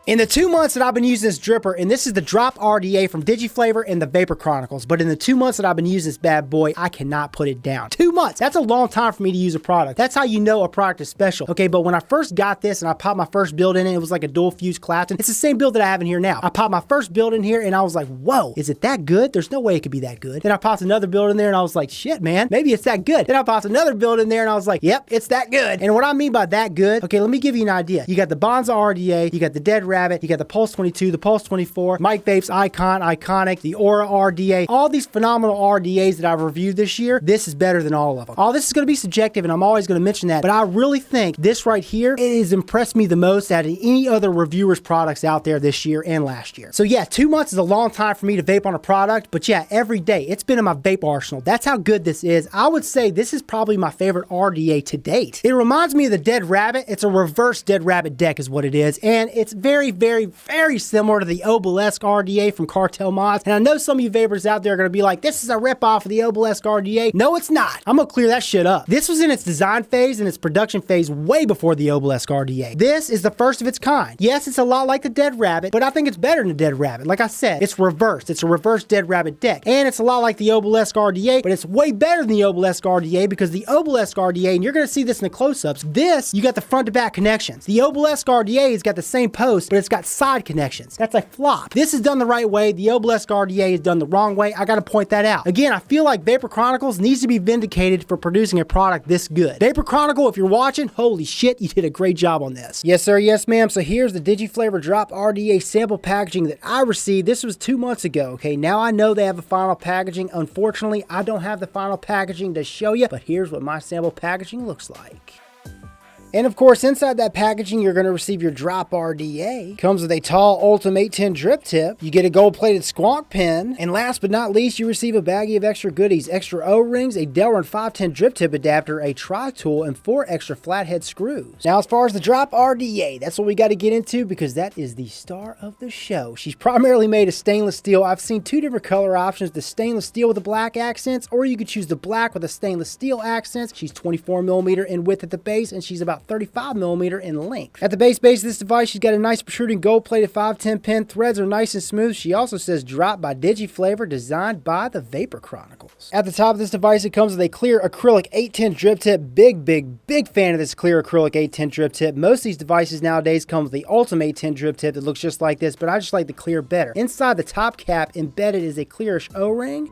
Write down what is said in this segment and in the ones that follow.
In the 2 months that I've been using this dripper, and this is the Drop RDA from DigiFlavor and the Vapor Chronicles, but in the 2 months that I've been using this bad boy, I cannot put it down. 2 months, that's a long time for me to use a product. That's how you know a product is special. Okay, but when I first got this and I popped my first build in it, it was like a dual fuse Clapton. It's the same build that I have in here now. I popped my first build in here and I was like, whoa, is it that good? There's no way it could be that good. Then I popped another build in there and I was like, shit, man, maybe it's that good. Then I popped another build in there and I was like, yep, it's that good. And what I mean by that good, okay, let me give you an idea. You got the Bonza RDA, you got the Dead Rabbit, you got the Pulse 22, the Pulse 24, Mike Vapes Icon, Iconic, the Aura RDA, all these phenomenal RDAs that I've reviewed this year. This is better than all of them. All this is going to be subjective and I'm always going to mention that, but I really think this right here, it has impressed me the most out of any other reviewers' products out there this year and last year. So yeah, 2 months is a long time for me to vape on a product, but yeah, every day it's been in my vape arsenal. That's how good this is. I would say this is probably my favorite RDA to date. It reminds me of the Dead Rabbit. It's a reverse Dead Rabbit deck is what it is, and it's very, very, very similar to the Obelisk RDA from Cartel Mods. And I know some of you vapors out there are going to be like, this is a ripoff of the Obelisk RDA. No, it's not. I'm going to clear that shit up. This was in its design phase and its production phase way before the Obelisk RDA. This is the first of its kind. Yes, it's a lot like the Dead Rabbit, but I think it's better than the Dead Rabbit. Like I said, it's reversed. It's a reverse Dead Rabbit deck. And it's a lot like the Obelisk RDA, but it's way better than the Obelisk RDA because the Obelisk RDA, and you're going to see this in the close-ups, this, you got the front to back connections. The Obelisk RDA has got the same post, but it's got side connections. That's a flop. This is done the right way. The Obelisk RDA is done the wrong way. I got to point that out. Again, I feel like Vapor Chronicles needs to be vindicated for producing a product this good. Vapor Chronicle, if you're watching, holy shit, you did a great job on this. Yes, sir. Yes, ma'am. So here's the DigiFlavor Drop RDA sample packaging that I received. This was 2 months ago. Okay, now I know they have a final packaging. Unfortunately, I don't have the final packaging to show you, but here's what my sample packaging looks like. And of course, inside that packaging, you're going to receive your Drop RDA. Comes with a tall Ultim 810 drip tip. You get a gold-plated squonk pen. And last but not least, you receive a baggie of extra goodies. Extra O-rings, a Delrin 510 drip tip adapter, a tri-tool, and 4 extra flathead screws. Now, as far as the Drop RDA, that's what we got to get into because that is the star of the show. She's primarily made of stainless steel. I've seen 2 different color options, the stainless steel with the black accents, or you could choose the black with the stainless steel accents. She's 24mm in width at the base, and she's about 35mm in length. At the base of this device, she's got a nice protruding gold-plated 510 pin. Threads are nice and smooth. She also says Drop by DigiFlavor, designed by the Vapor Chronicles. At the top of this device, it comes with a clear acrylic 810 drip tip. Big fan of this clear acrylic 810 drip tip. Most of these devices nowadays come with the Ultim 810 drip tip that looks just like this, but I just like the clear better. Inside the top cap, embedded is a clearish O-ring.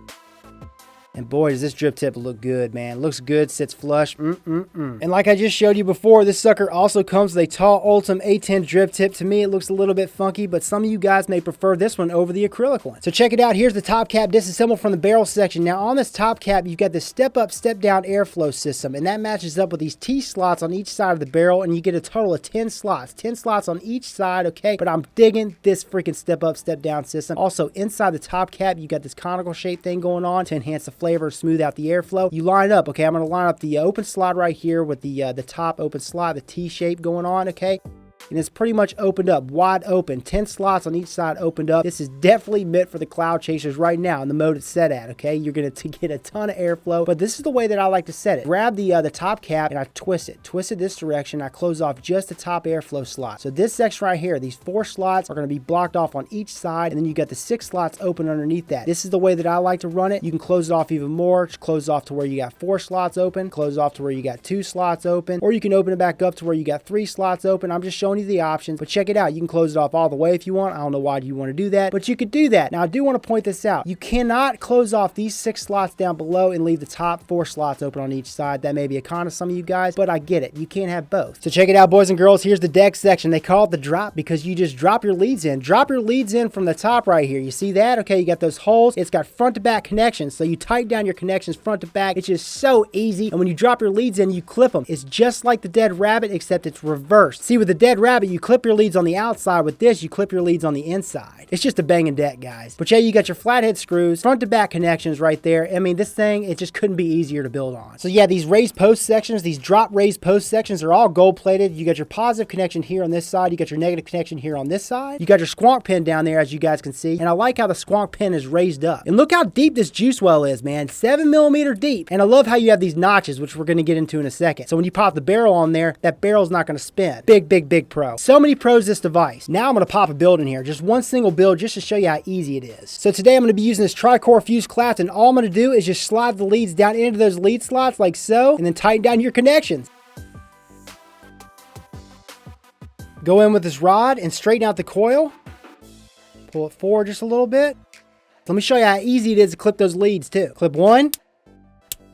And boy, does this drip tip look good, man. Looks good, sits flush. And like I just showed you before, this sucker also comes with a tall Ultim 810 drip tip. To me, it looks a little bit funky, but some of you guys may prefer this one over the acrylic one. So check it out. Here's the top cap disassembled from the barrel section. Now on this top cap, you've got the step up, step down airflow system, and that matches up with these T slots on each side of the barrel, and you get a total of 10 slots. 10 slots on each side, okay? But I'm digging this freaking step up, step down system. Also, inside the top cap, you got this conical shape thing going on to enhance the flavor, smooth out the airflow. You line up, okay? I'm going to line up the open slot right here with the top open slot, the T shape going on, okay? And it's pretty much opened up, wide open. 10 slots on each side opened up. This is definitely meant for the cloud chasers right now in the mode it's set at, okay? You're going to get a ton of airflow, but this is the way that I like to set it. Grab the top cap and I twist it. Twist it this direction. I close off just the top airflow slot. So this section right here, these 4 slots are going to be blocked off on each side, and then you got the 6 slots open underneath that. This is the way that I like to run it. You can close it off even more. Close off to where you got 4 slots open. Close off to where you got 2 slots open. Or you can open it back up to where you got 3 slots open. I'm just showing you the options, but check it out. You can close it off all the way if you want. I don't know why you want to do that, but you could do that. Now, I do want to point this out. You cannot close off these 6 slots down below and leave the top 4 slots open on each side. That may be a con of some of you guys, but I get it. You can't have both. So check it out, boys and girls. Here's the deck section. They call it the drop because you just drop your leads in. Drop your leads in from the top right here. You see that? Okay, you got those holes. It's got front to back connections, so you tighten down your connections front to back. It's just so easy, and when you drop your leads in, you clip them. It's just like the Dead Rabbit, except it's reversed. See, with the Dead Rabbit, you clip your leads on the outside. With this, you clip your leads on the inside. It's just a banging deck, guys. But yeah, you got your flathead screws, front to back connections right there. I mean, this thing, it just couldn't be easier to build on. So yeah, these raised post sections, these drop raised post sections are all gold plated. You got your positive connection here on this side. You got your negative connection here on this side. You got your squonk pin down there, as you guys can see. And I like how the squonk pin is raised up. And look how deep this juice well is, man. 7mm deep. And I love how you have these notches, which we're going to get into in a second. So when you pop the barrel on there, that barrel's not going to spin. Big pro. So many pros this device. Now I'm going to pop a build in here. Just one single build just to show you how easy it is. So today I'm going to be using this tri-core fuse clasp, and all I'm going to do is just slide the leads down into those lead slots like so, and then tighten down your connections. Go in with this rod and straighten out the coil. Pull it forward just a little bit. Let me show you how easy it is to clip those leads too. Clip one.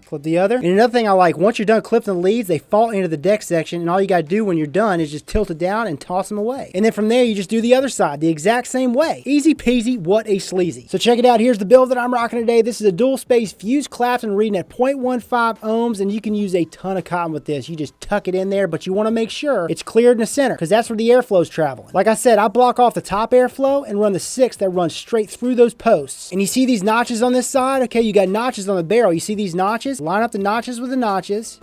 Clip the other. And another thing I like, once you're done clipping the leads, they fall into the deck section, and all you got to do when you're done is just tilt it down and toss them away. And then from there, you just do the other side the exact same way. Easy peasy, what a sleazy. So check it out. Here's the build that I'm rocking today. This is a dual space fuse clasp and reading at 0.15 ohms, and you can use a ton of cotton with this. You just tuck it in there, but you want to make sure it's cleared in the center because that's where the airflow is traveling. Like I said, I block off the top airflow and run the 6 that runs straight through those posts. And you see these notches on this side? Okay, you got notches on the barrel. You see these notches? Line up the notches with the notches.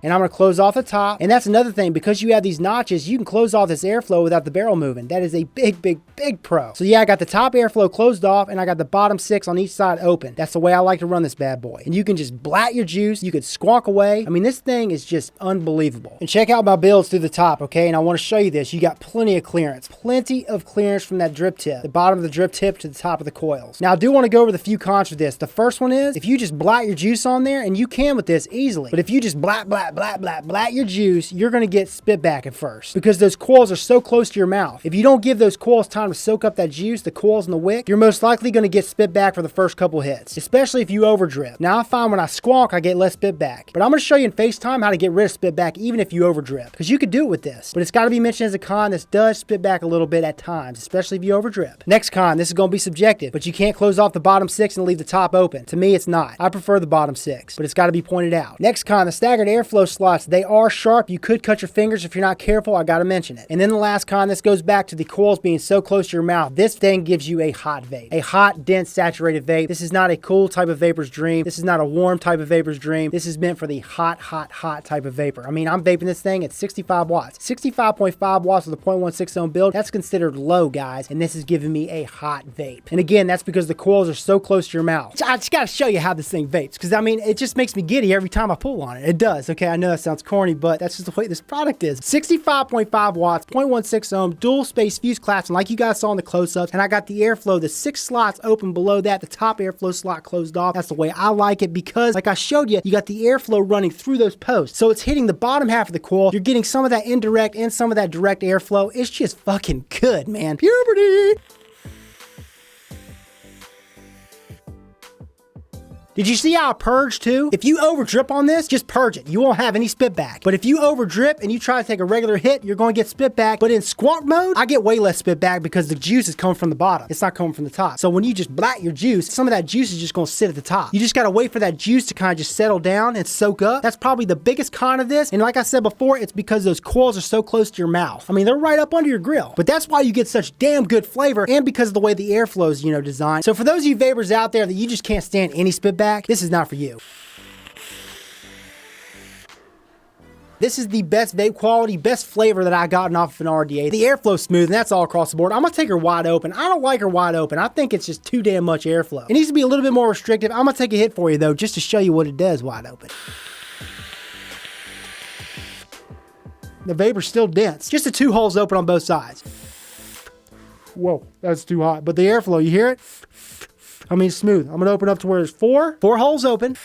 And I'm going to close off the top. And that's another thing, because you have these notches, you can close off this airflow without the barrel moving. That is a big, big, big pro. So yeah, I got the top airflow closed off, and I got the bottom 6 on each side open. That's the way I like to run this bad boy. And you can just blat your juice. You could squawk away. I mean, this thing is just unbelievable. And check out my builds through the top, okay? And I want to show you this. You got plenty of clearance. Plenty of clearance from that drip tip. The bottom of the drip tip to the top of the coils. Now, I do want to go over the few cons for this. The first one is, if you just blat your juice on there, and you can with this easily, but if you just blat your juice, you're going to get spit back at first because those coils are so close to your mouth. If you don't give those coils time to soak up that juice, the coils in the wick, you're most likely going to get spit back for the first couple hits, especially if you over drip. Now I find when I squawk, I get less spit back, but I'm going to show you in FaceTime how to get rid of spit back even if you over drip, because you could do it with this, but it's got to be mentioned as a con. This does spit back a little bit at times, especially if you over drip. Next con, this is going to be subjective, but you can't close off the bottom 6 and leave the top open. To me, it's not. I prefer the bottom 6, but it's got to be pointed out. Next con, the staggered airflow slots, they are sharp. You could cut your fingers if you're not careful. I gotta mention it. And then the last con, this goes back to the coils being so close to your mouth. This thing gives you a hot vape. A hot, dense, saturated vape. This is not a cool type of vapor's dream. This is not a warm type of vapor's dream. This is meant for the hot type of vapor. I mean, I'm vaping this thing at 65 watts. 65.5 watts with a 0.16 ohm build. That's considered low, guys. And this is giving me a hot vape. And again, that's because the coils are so close to your mouth. I just gotta show you how this thing vapes, because I mean, it just makes me giddy every time I pull on it. It does. Okay, I know that sounds corny, but that's just the way this product is. 65.5 watts, 0.16 ohm, dual space fuse clasp, and like you guys saw in the close-ups, and I got the airflow, the 6 slots open below that, the top airflow slot closed off. That's the way I like it, because like I showed you, you got the airflow running through those posts. So it's hitting the bottom half of the coil. You're getting some of that indirect and some of that direct airflow. It's just fucking good, man. Puberty! Did you see how I purge too? If you over drip on this, just purge it. You won't have any spit back. But if you over drip and you try to take a regular hit, you're going to get spit back. But in squawk mode, I get way less spit back because the juice is coming from the bottom. It's not coming from the top. So when you just blat your juice, some of that juice is just going to sit at the top. You just got to wait for that juice to kind of just settle down and soak up. That's probably the biggest con of this. And like I said before, it's because those coils are so close to your mouth. I mean, they're right up under your grill. But that's why you get such damn good flavor, and because of the way the airflow is, designed. So for those of you vapors out there that you just can't stand any spit back, this is not for you. This is the best vape quality, best flavor that I gotten off of an RDA. The airflow's smooth, and that's all across the board. I'm gonna take her wide open. I don't like her wide open. I think it's just too damn much airflow. It needs to be a little bit more restrictive. I'm gonna take a hit for you though, just to show you what it does wide open. The vapor's still dense. Just the 2 holes open on both sides. Whoa, that's too hot. But the airflow, you hear it? I mean, smooth. I'm gonna open up to where there's 4 holes open.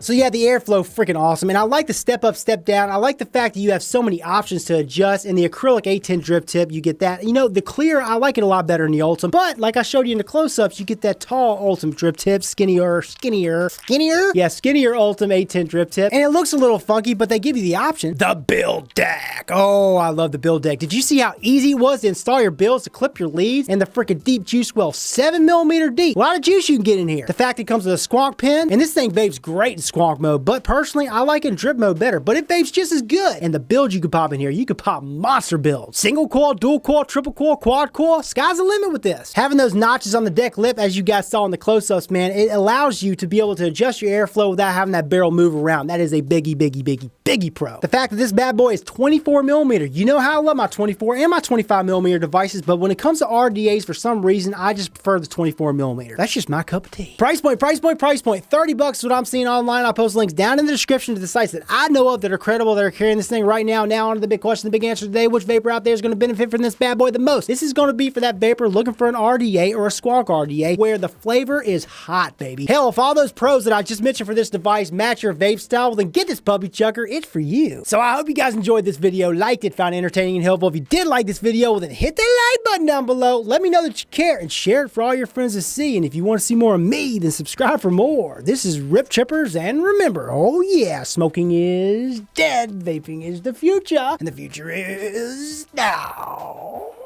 So yeah, the airflow freaking awesome. And I like the step up, step down. I like the fact that you have so many options to adjust. And the acrylic A10 drip tip, you get that. The clear, I like it a lot better than the Ultim. But like I showed you in the close-ups, you get that tall Ultim drip tip, skinnier? Yeah, skinnier Ultim A10 drip tip. And it looks a little funky, but they give you the option. The build deck. Oh, I love the build deck. Did you see how easy it was to install your builds, to clip your leads, and the freaking deep juice well, 7mm deep. A lot of juice you can get in here. The fact it comes with a squawk pin, and this thing vapes great in squawk mode, but personally I like it in drip mode better, but it vapes just as good. And the builds you could pop in here, you could pop monster builds. Single coil, dual coil, triple coil, quad coil, sky's the limit with this. Having those notches on the deck lip, as you guys saw in the close-ups, man, it allows you to be able to adjust your airflow without having that barrel move around. That is a biggie pro. The fact that this bad boy is 24mm, you know how I love my 24 and my 25mm devices, but when it comes to RDAs, for some reason, I just prefer the 24mm. That's just my cup of tea. Price point, $30 is what I'm seeing online mind, I'll post links down in the description to the sites that I know of that are credible, that are carrying this thing right now. Now on to the big question, the big answer today. Which vapor out there is going to benefit from this bad boy the most? This is going to be for that vapor looking for an RDA or a Squawk RDA where the flavor is hot, baby. Hell, if all those pros that I just mentioned for this device match your vape style, well then get this puppy chucker. It's for you. So I hope you guys enjoyed this video, liked it, found it entertaining and helpful. If you did like this video, well then hit that like button down below. Let me know that you care and share it for all your friends to see. And if you want to see more of me, then subscribe for more. This is Rip Trippers, and remember, oh yeah, smoking is dead, vaping is the future, and the future is now.